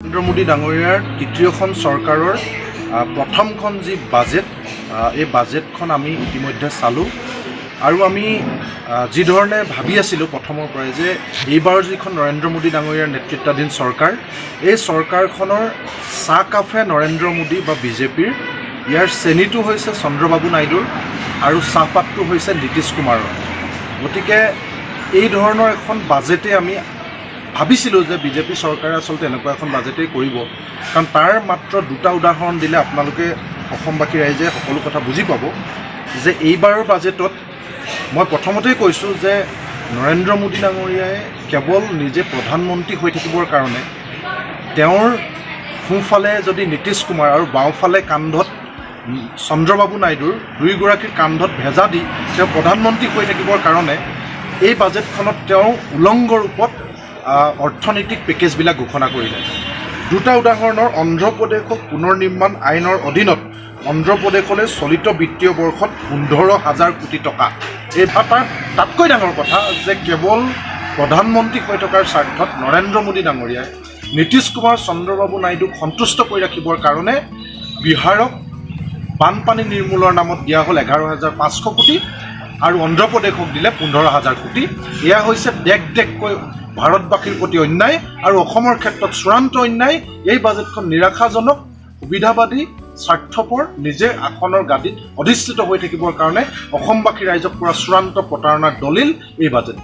নৰেন্দ্ৰ মোদী ডাঙৰীয়াৰ তৃতীয়খন চৰকাৰৰ প্ৰথমখন যি বাজেট এই বাজেটখন আমি ইতিমধ্যে চালোঁ আৰু আমি যি ধৰণে ভাবি আছিলোঁ প্ৰথমৰ পৰাই যে এইবাৰ যিখন নৰেন্দ্ৰ মোদী ডাঙৰীয়াৰ নেতৃত্বাধীন চৰকাৰ এই চৰকাৰখনৰ চাহ কাফে নৰেন্দ্ৰ মোদী বা বিজেপিৰ ইয়াৰ চেনিটো হৈছে চন্দ্ৰবাবু নাইডুৰ আৰু চাহপাতটো হৈছে নীতিশ কুমাৰৰ। গতিকে এই ধৰণৰ এখন বাজেটে আমি ভাবিছিলোঁ যে বিজেপি চৰকাৰে আচলতে এনেকুৱা এখন বাজেটেই কৰিব, কাৰণ তাৰ মাত্ৰ দুটা উদাহৰণ দিলে আপোনালোকে অসমবাসী ৰাইজে সকলো কথা বুজি পাব যে এইবাৰৰ বাজেটত মই প্ৰথমতেই কৈছোঁ যে নৰেন্দ্ৰ মোদী ডাঙৰীয়াই কেৱল নিজে প্ৰধানমন্ত্ৰী হৈ থাকিবৰ কাৰণে তেওঁৰ সোঁফালে যদি নীতিশ কুমাৰ আৰু বাওঁফালে কান্ধত চন্দ্ৰবাবু নাইডুৰ দুয়োগৰাকীৰ কান্ধত ভেজা দি তেওঁ প্ৰধানমন্ত্ৰী হৈ থাকিবৰ কাৰণে এই বাজেটখনত তেওঁ উলংগ ৰূপত অৰ্থনৈতিক পেকেজবিলাক ঘোষণা কৰিলে। দুটা উদাহৰণৰ অন্ধ্ৰপ্ৰদেশক পুনৰ নিৰ্মাণ আইনৰ অধীনত অন্ধ্ৰপ্ৰদেশলৈ চলিত বিত্তীয় বৰ্ষত 15,000 কোটি টকা। এই তাতকৈ ডাঙৰ কথা যে কেৱল প্ৰধানমন্ত্ৰী হৈ থকাৰ স্বাৰ্থত নৰেন্দ্ৰ মোদী ডাঙৰীয়াই নীতিশ কুমাৰ চন্দ্ৰবাবু নাইডুক সন্তুষ্ট কৰি ৰাখিবৰ কাৰণে বিহাৰক বানপানী নিৰ্মূলৰ নামত দিয়া হ'ল 11,500 কোটি আৰু অন্ধ্ৰপ্ৰদেশক দিলে 15,000 কোটি। এয়া হৈছে দেশকৈ ভাৰতবাসীৰ প্ৰতি অন্যায় আৰু অসমৰ ক্ষেত্ৰত চূড়ান্ত অন্যায়। এই বাজেটখন নিৰাশাজনক, সুবিধাবাদী, স্বাৰ্থপৰ, নিজে আসনৰ গাদীত অধিষ্ঠিত হৈ থাকিবৰ কাৰণে অসমবাসী ৰাইজক পৰা চূড়ান্ত প্ৰতাৰণাৰ দলিল এই বাজেট।